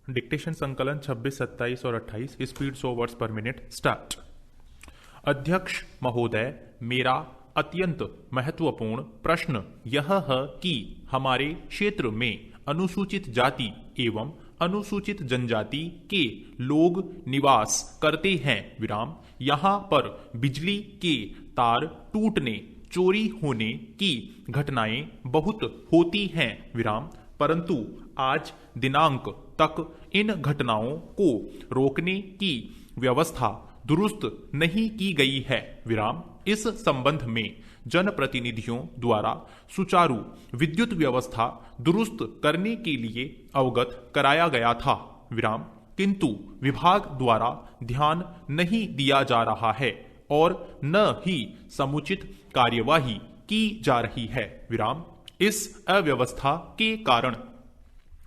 Dictation संकलन 26, 27 और 28 speed 100 words पर मिनट स्टार्ट। अध्यक्ष महोदय, मेरा अत्यंत महत्वपूर्ण प्रश्न यह है कि हमारे क्षेत्र में अनुसूचित जाति एवं अनुसूचित जनजाति के लोग निवास करते हैं विराम। यहाँ पर बिजली के तार टूटने, चोरी होने की घटनाएं बहुत होती हैं विराम, परंतु आज दिनांक तक इन घटनाओं को रोकने की व्यवस्था दुरुस्त नहीं की गई है विराम। इस संबंध में जनप्रतिनिधियों द्वारा सुचारू विद्युत व्यवस्था दुरुस्त करने के लिए अवगत कराया गया था विराम, किंतु विभाग द्वारा ध्यान नहीं दिया जा रहा है और न ही समुचित कार्यवाही की जा रही है विराम। इस अव्यवस्था के कारण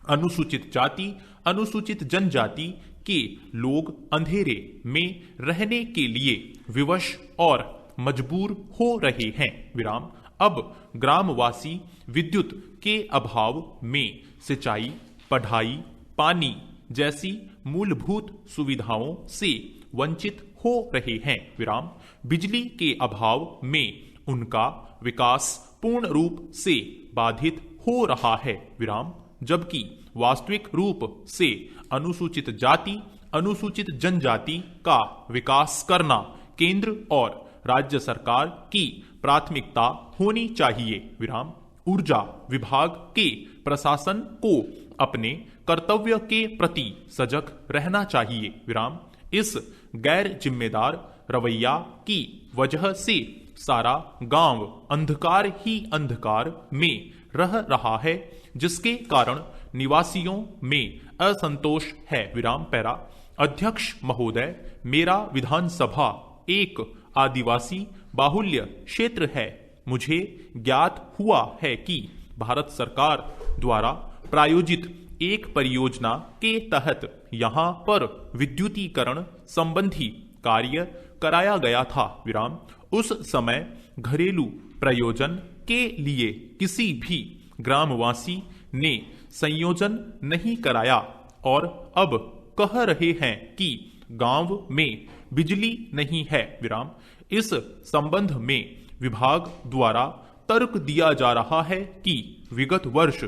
अनुसूचित जाति, अनुसूचित जनजाति के लोग अंधेरे में रहने के लिए विवश और मजबूर हो रहे हैं विराम। अब ग्रामवासी विद्युत के अभाव में सिंचाई, पढ़ाई, पानी जैसी मूलभूत सुविधाओं से वंचित हो रहे हैं विराम। बिजली के अभाव में उनका विकास पूर्ण रूप से बाधित हो रहा है विराम, जबकि वास्तविक रूप से अनुसूचित जाति, अनुसूचित जनजाति का विकास करना केंद्र और राज्य सरकार की प्राथमिकता होनी चाहिए विराम। ऊर्जा विभाग के प्रशासन को अपने कर्तव्य के प्रति सजग रहना चाहिए विराम। इस गैर जिम्मेदार रवैया की वजह से सारा गांव अंधकार ही अंधकार में रह रहा है, जिसके कारण निवासियों में असंतोष है विराम। पैरा अध्यक्ष महोदय, मेरा विधानसभा एक आदिवासी बाहुल्य क्षेत्र है। मुझे ज्ञात हुआ है कि भारत सरकार द्वारा प्रायोजित एक परियोजना के तहत यहाँ पर विद्युतीकरण संबंधी कार्य कराया गया था विराम। उस समय घरेलू प्रयोजन के लिए किसी भी ग्रामवासी ने संयोजन नहीं कराया और अब कह रहे हैं कि गांव में बिजली नहीं है विराम। इस संबंध में विभाग द्वारा तर्क दिया जा रहा है कि विगत वर्ष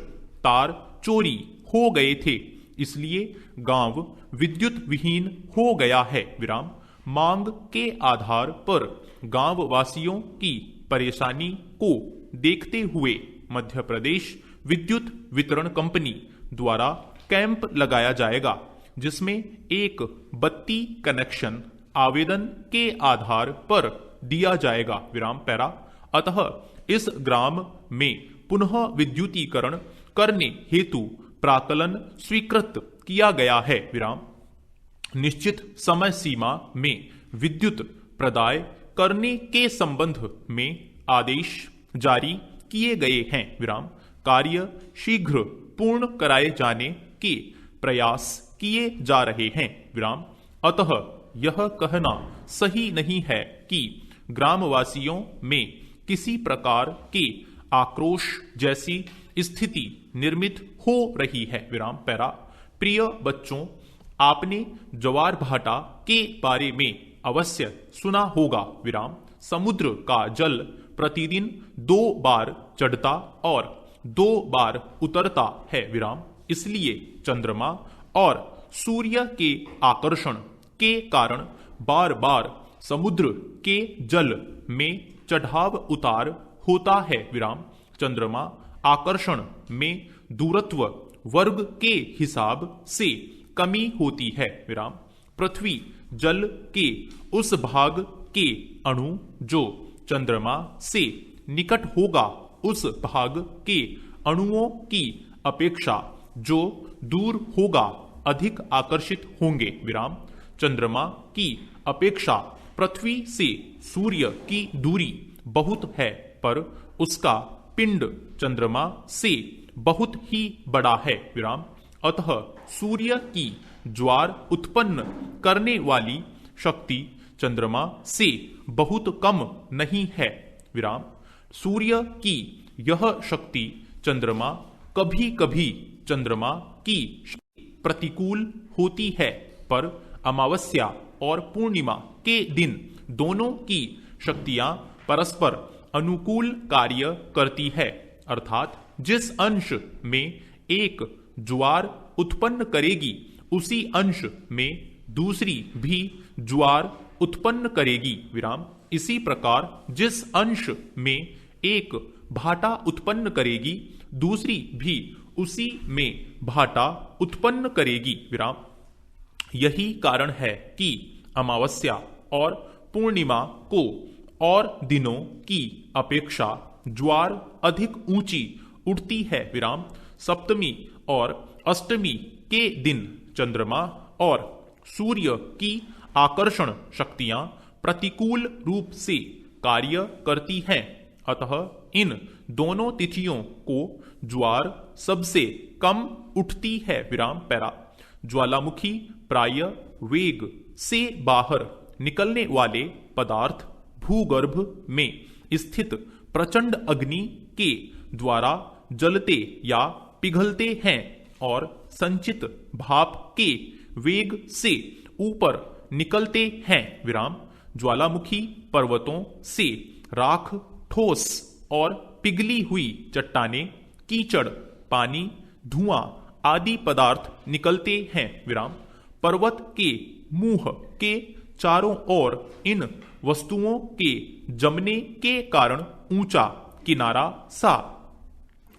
तार चोरी हो गए थे, इसलिए गांव विद्युत विहीन हो गया है विराम। मांग के आधार पर गांव वासियों की परेशानी को देखते हुए मध्य प्रदेश विद्युत वितरण कंपनी द्वारा कैंप लगाया जाएगा, जिसमें एक बत्ती कनेक्शन आवेदन के आधार पर दिया जाएगा विराम। पैरा अतः इस ग्राम में पुनः विद्युतीकरण करने हेतु प्राकलन स्वीकृत किया गया है विराम। निश्चित समय सीमा में विद्युत प्रदाय करने के संबंध में आदेश जारी किए गए हैं विराम। कार्य शीघ्र पूर्ण कराए जाने के प्रयास किए जा रहे हैं विराम। अतः यह कहना सही नहीं है कि ग्रामवासियों में किसी प्रकार के आक्रोश जैसी स्थिति निर्मित हो रही है विराम। पैरा प्रिय बच्चों, आपने ज्वार भाटा के बारे में अवश्य सुना होगा विराम। समुद्र का जल प्रतिदिन 2 बार चढ़ता और 2 बार उतरता है विराम। इसलिए चंद्रमा और सूर्य के आकर्षण के कारण बार बार समुद्र के जल में चढ़ाव उतार होता है विराम। चंद्रमा आकर्षण में दूरत्व वर्ग के हिसाब से कमी होती है विराम। पृथ्वी जल के उस भाग के अणु जो चंद्रमा से निकट होगा, उस भाग के अणुओं की अपेक्षा जो दूर होगा अधिक आकर्षित होंगे विराम। चंद्रमा की अपेक्षा पृथ्वी से सूर्य की दूरी बहुत है, पर उसका पिंड चंद्रमा से बहुत ही बड़ा है विराम। अतः सूर्य की ज्वार उत्पन्न करने वाली शक्ति चंद्रमा से बहुत कम नहीं है विराम। सूर्य की यह शक्ति चंद्रमा कभी कभी चंद्रमा की प्रतिकूल होती है, पर अमावस्या और पूर्णिमा के दिन दोनों की शक्तियां परस्पर अनुकूल कार्य करती है, अर्थात जिस अंश में एक ज्वार उत्पन्न करेगी उसी अंश में दूसरी भी ज्वार उत्पन्न करेगी विराम। इसी प्रकार जिस अंश में एक भाटा उत्पन्न करेगी दूसरी भी उसी में भाटा उत्पन्न करेगी विराम। यही कारण है कि अमावस्या और पूर्णिमा को और दिनों की अपेक्षा ज्वार अधिक ऊंची उठती है विराम। सप्तमी और अष्टमी के दिन चंद्रमा और सूर्य की आकर्षण शक्तियां प्रतिकूल रूप से कार्य करती हैं, अतः इन दोनों तिथियों को ज्वार सबसे कम उठती है विराम पैरा। ज्वालामुखी प्राय वेग से बाहर निकलने वाले पदार्थ भूगर्भ में स्थित प्रचंड अग्नि के द्वारा जलते या पिघलते हैं और संचित भाप के वेग से ऊपर निकलते हैं विराम। ज्वालामुखी पर्वतों से राख, ठोस और पिघली हुई चट्टानें, कीचड़, पानी, धुआं आदि पदार्थ निकलते हैं विराम। पर्वत के मुंह के चारों ओर इन वस्तुओं के जमने के कारण ऊंचा किनारा सा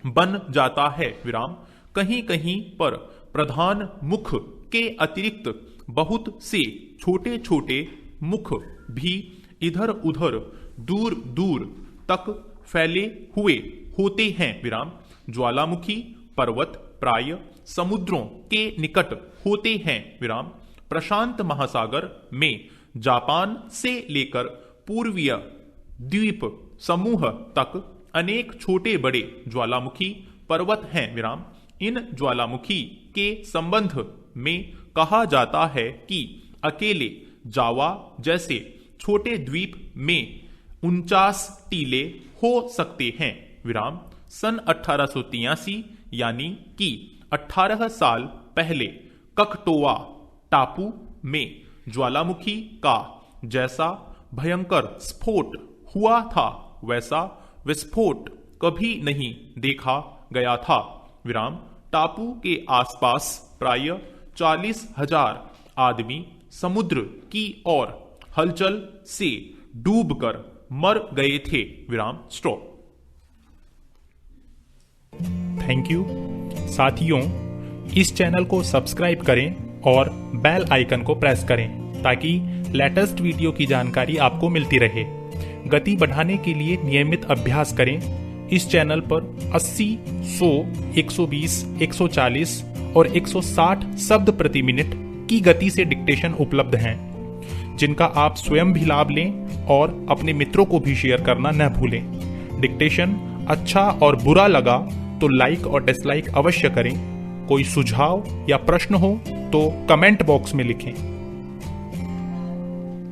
बन जाता है विराम। कहीं कहीं पर प्रधान मुख के अतिरिक्त बहुत से छोटे छोटे मुख भी इधर उधर दूर दूर तक फैले हुए होते हैं विराम। ज्वालामुखी पर्वत प्राय समुद्रों के निकट होते हैं विराम। प्रशांत महासागर में जापान से लेकर पूर्वीय द्वीप समूह तक अनेक छोटे बड़े ज्वालामुखी पर्वत हैं विराम। इन ज्वालामुखी के संबंध में कहा जाता है कि अकेले जावा जैसे छोटे द्वीप में 49 टीले हो सकते हैं विराम। सन 1883 यानी कि 18 साल पहले ककटोआ टापू में ज्वालामुखी का जैसा भयंकर स्फोट हुआ था वैसा विस्फोट कभी नहीं देखा गया था विराम। टापू के आसपास प्राय 40,000 आदमी समुद्र की ओर हलचल से डूबकर मर गए थे विराम। स्टॉप। थैंक यू साथियों, इस चैनल को सब्सक्राइब करें और बेल आइकन को प्रेस करें ताकि लेटेस्ट वीडियो की जानकारी आपको मिलती रहे। गति बढ़ाने के लिए नियमित अभ्यास करें। इस चैनल पर 80, 100, 120, 140 और 160 शब्द प्रति मिनट की गति से डिक्टेशन उपलब्ध हैं, जिनका आप स्वयं भी लाभ लें और अपने मित्रों को भी शेयर करना न भूलें। डिक्टेशन अच्छा और बुरा लगा तो लाइक और डिसलाइक अवश्य करें। कोई सुझाव या प्रश्न हो तो कमेंट बॉक्स में लिखें।